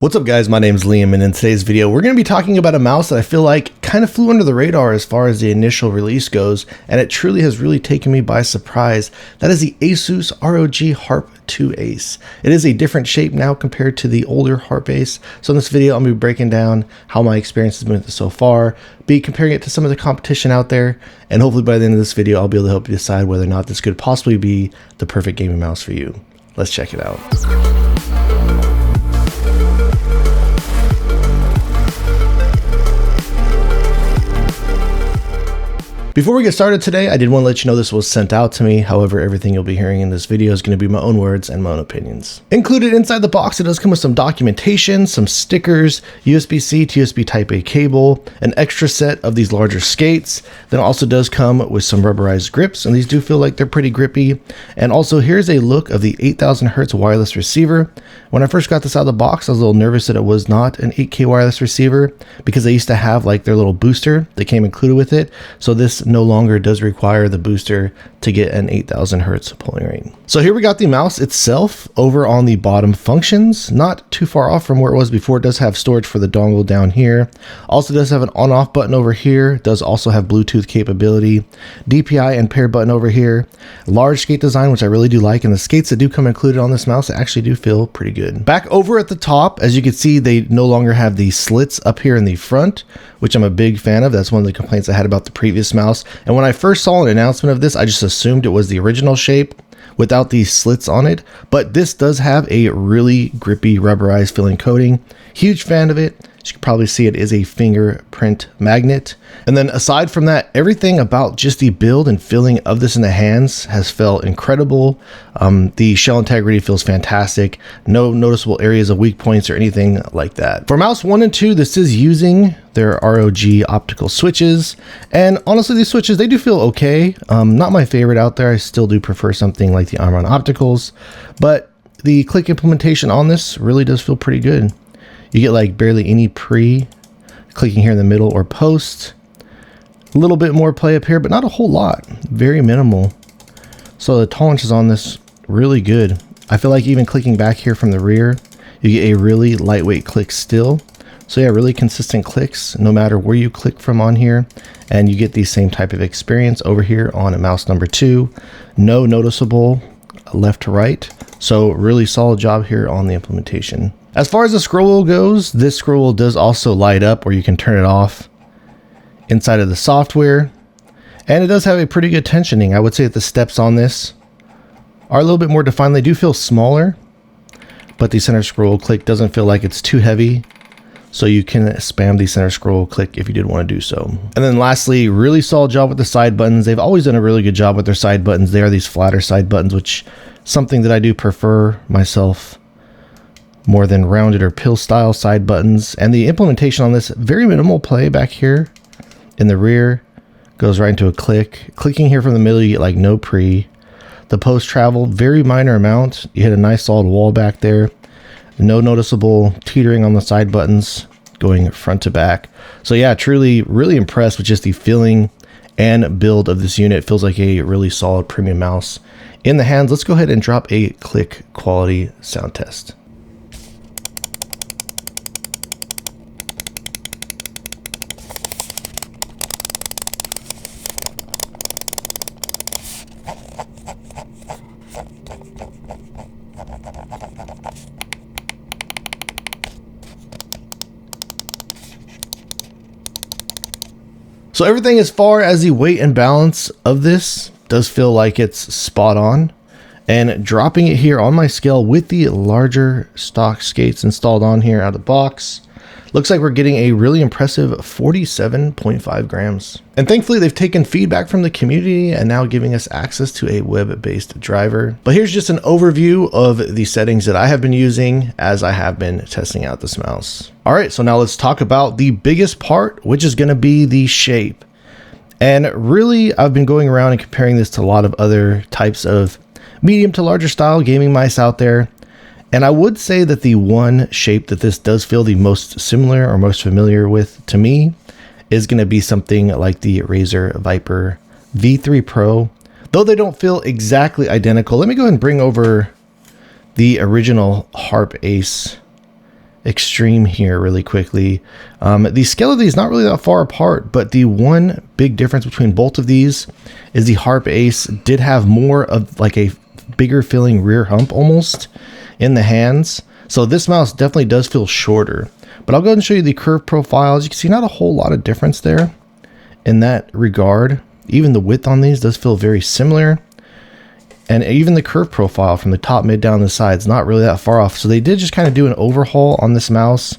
What's up guys, my name is Liam, and in today's video we're going to be talking about a mouse that I feel like kind of flew under the radar as far as the initial release goes, and it truly has really taken me by surprise. That is the ASUS ROG Harpe 2 Ace. It is a different shape now compared to the older Harpe Ace. So in this video I'm going to be breaking down how my experience has been with it so far, be comparing it to some of the competition out there, and hopefully by the end of this video I'll be able to help you decide whether or not this could possibly be the perfect gaming mouse for you. Let's check it out. Before we get started today, I did want to let you know this was sent out to me. However, everything you'll be hearing in this video is going to be my own words and my own opinions. Included inside the box, it does come with some documentation, some stickers, USB-C to USB Type-A cable, an extra set of these larger skates. Then it also does come with some rubberized grips, and these do feel like they're pretty grippy. And also here's a look of the 8000 Hertz wireless receiver. When I first got this out of the box, I was a little nervous that it was not an 8K wireless receiver because they used to have like their little booster that came included with it. So this no longer does require the booster to get an 8000 Hertz polling rate. So here we got the mouse itself. Over on the bottom, functions, not too far off from where it was before. It does have storage for the dongle down here. Also does have an on-off button over here. It does also have Bluetooth capability, DPI and pair button over here. Large skate design, which I really do like, and the skates that do come included on this mouse actually do feel pretty good. Back over at the top, as you can see, they no longer have the slits up here in the front, which I'm a big fan of. That's one of the complaints I had about the previous mouse. And when I first saw an announcement of this, I just assumed it was the original shape without these slits on it. But this does have a really grippy rubberized feeling coating. Huge fan of it. As you can probably see, it is a fingerprint magnet. And then aside from that, everything about just the build and feeling of this in the hands has felt incredible. The shell integrity feels fantastic. No noticeable areas of weak points or anything like that. For mouse 1 and 2, this is using their ROG optical switches. And honestly, these switches, they do feel okay. Not my favorite out there. I still do prefer something like the Armron Opticals. But the click implementation on this really does feel pretty good. You get like barely any clicking here in the middle or post. A little bit more play up here, but not a whole lot. Very minimal. So the tolerances on this really good. I feel like even clicking back here from the rear, you get a really lightweight click still. So yeah, really consistent clicks no matter where you click from on here, and you get the same type of experience over here on a mouse number 2. No noticeable left to right. So really solid job here on the implementation. As far as the scroll wheel goes, this scroll wheel does also light up where you can turn it off inside of the software. And it does have a pretty good tensioning. I would say that the steps on this are a little bit more defined. They do feel smaller, but the center scroll click doesn't feel like it's too heavy. So you can spam the center scroll click if you did want to do so. And then lastly, really solid job with the side buttons. They've always done a really good job with their side buttons. They are these flatter side buttons, which is something that I do prefer myself more than rounded or pill style side buttons. And the implementation on this, very minimal play back here in the rear, goes right into a click. Clicking here from the middle, you get like no pre. The post travel, very minor amount. You hit a nice solid wall back there. No noticeable teetering on the side buttons going front to back. So yeah, truly really impressed with just the feeling and build of this unit. It feels like a really solid premium mouse in the hands. Let's go ahead and drop a click quality sound test. So everything as far as the weight and balance of this does feel like it's spot on. And dropping it here on my scale with the larger stock skates installed on here out of the box, looks like we're getting a really impressive 47.5 grams. And thankfully they've taken feedback from the community and now giving us access to a web-based driver. But here's just an overview of the settings that I have been using as I have been testing out this mouse. All right, so now let's talk about the biggest part, which is gonna be the shape. And really, I've been going around and comparing this to a lot of other types of medium to larger style gaming mice out there. And I would say that the one shape that this does feel the most similar or most familiar with to me is going to be something like the Razer Viper V3 Pro. Though they don't feel exactly identical, let me go ahead and bring over the original Harpe Ace Extreme here really quickly. The scale of these not really that far apart, but the one big difference between both of these is the Harpe Ace did have more of like a bigger feeling rear hump almost in the hands. So this mouse definitely does feel shorter, but I'll go ahead and show you the curve profile. As you can see, not a whole lot of difference there in that regard. Even the width on these does feel very similar. And even the curve profile from the top, mid, down the sides, not really that far off. So they did just kind of do an overhaul on this mouse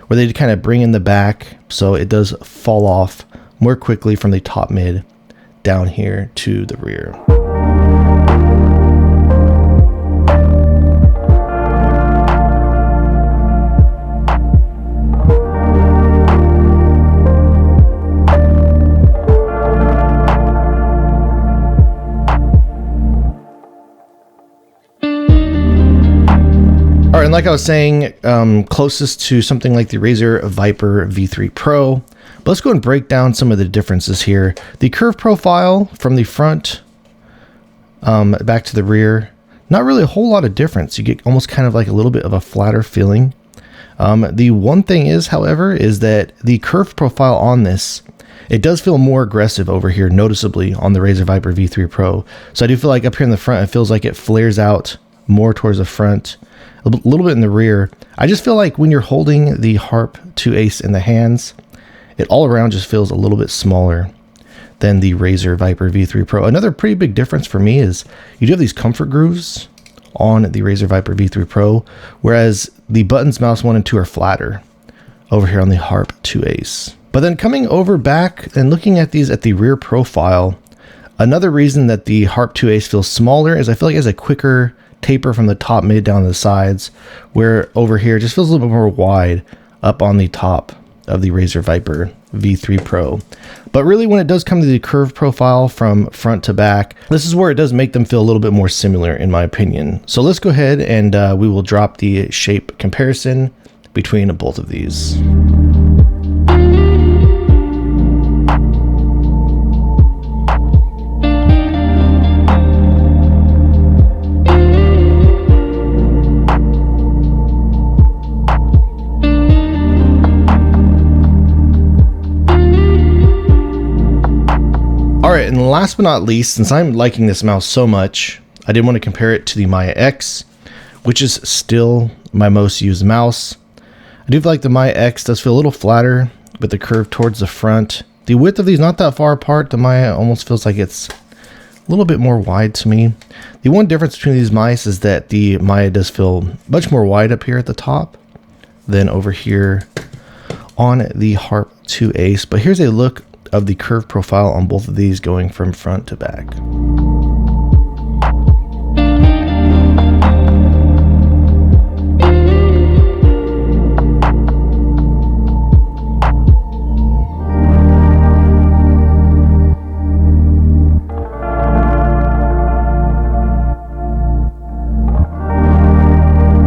where they did kind of bring in the back so it does fall off more quickly from the top, mid, down here to the rear. All right, and like I was saying, closest to something like the Razer Viper V3 Pro. But let's go and break down some of the differences here. The curve profile from the front back to the rear, not really a whole lot of difference. You get almost kind of like a little bit of a flatter feeling. The one thing is, however, is that the curve profile on this, it does feel more aggressive over here, noticeably on the Razer Viper V3 Pro. So I do feel like up here in the front, it feels like it flares out more towards the front, a little bit in the rear. I just feel like when you're holding the Harpe Ace in the hands, it all around just feels a little bit smaller than the Razer Viper V3 Pro. Another pretty big difference for me is you do have these comfort grooves on the Razer Viper V3 Pro, whereas the buttons, mouse 1 and 2 are flatter over here on the Harpe Ace. But then coming over back and looking at these at the rear profile, another reason that the Harpe Ace feels smaller is I feel like it has a quicker taper from the top, mid, down the sides, where over here it just feels a little bit more wide up on the top of the Razer Viper V3 Pro. But really, when it does come to the curve profile from front to back, this is where it does make them feel a little bit more similar in my opinion. So let's go ahead and we will drop the shape comparison between both of these. All right, and last but not least, since I'm liking this mouse so much, I did want to compare it to the Maya X, which is still my most used mouse. I do feel like the Maya X does feel a little flatter with the curve towards the front. The width of these not that far apart. The Maya almost feels like it's a little bit more wide to me. The one difference between these mice is that the Maya does feel much more wide up here at the top than over here on the Harpe Ace. But here's a look of the curve profile on both of these going from front to back.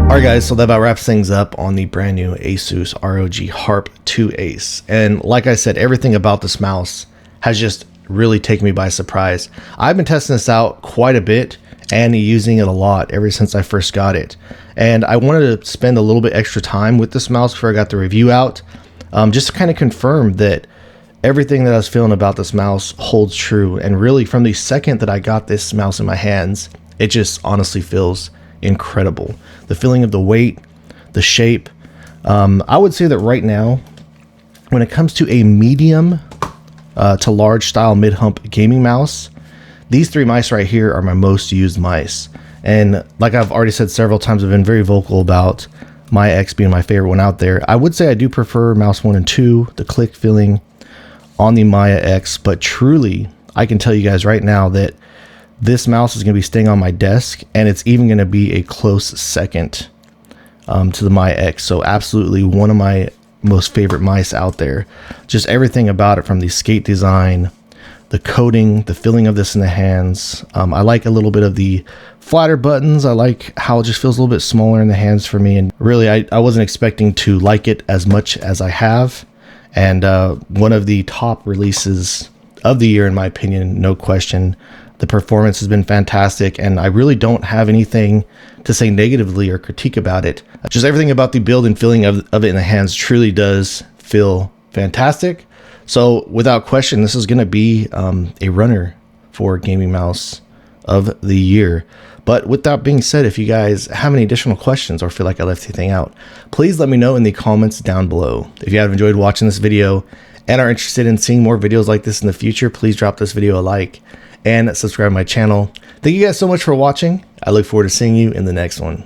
Alright guys, so that about wraps things up on the brand new ASUS ROG Harpe Ace. And like I said, everything about this mouse has just really taken me by surprise. I've been testing this out quite a bit and using it a lot ever since I first got it. And I wanted to spend a little bit extra time with this mouse before I got the review out, just to kind of confirm that everything that I was feeling about this mouse holds true. And really, from the second that I got this mouse in my hands, it just honestly feels incredible. The feeling of the weight, the shape. I would say that right now, when it comes to a medium to large style mid-hump gaming mouse, these three mice right here are my most used mice. And like I've already said several times, I've been very vocal about Maya X being my favorite one out there. I would say I do prefer mouse 1 and 2, the click feeling on the Maya X, but truly, I can tell you guys right now that this mouse is going to be staying on my desk, and it's even going to be a close second to the Maya X. So absolutely one of my most favorite mice out there. Just everything about it, from the skate design, the coating, the feeling of this in the hands. I like a little bit of the flatter buttons. I like how it just feels a little bit smaller in the hands for me. And really, I wasn't expecting to like it as much as I have. And one of the top releases of the year, in my opinion, no question. The performance has been fantastic, and I really don't have anything to say negatively or critique about it. Just everything about the build and feeling of it in the hands truly does feel fantastic. So without question, this is going to be a runner for gaming mouse of the year. But with that being said, if you guys have any additional questions or feel like I left anything out, please let me know in the comments down below. If you have enjoyed watching this video and are interested in seeing more videos like this in the future, please drop this video a like and subscribe to my channel. Thank you guys so much for watching. I look forward to seeing you in the next one.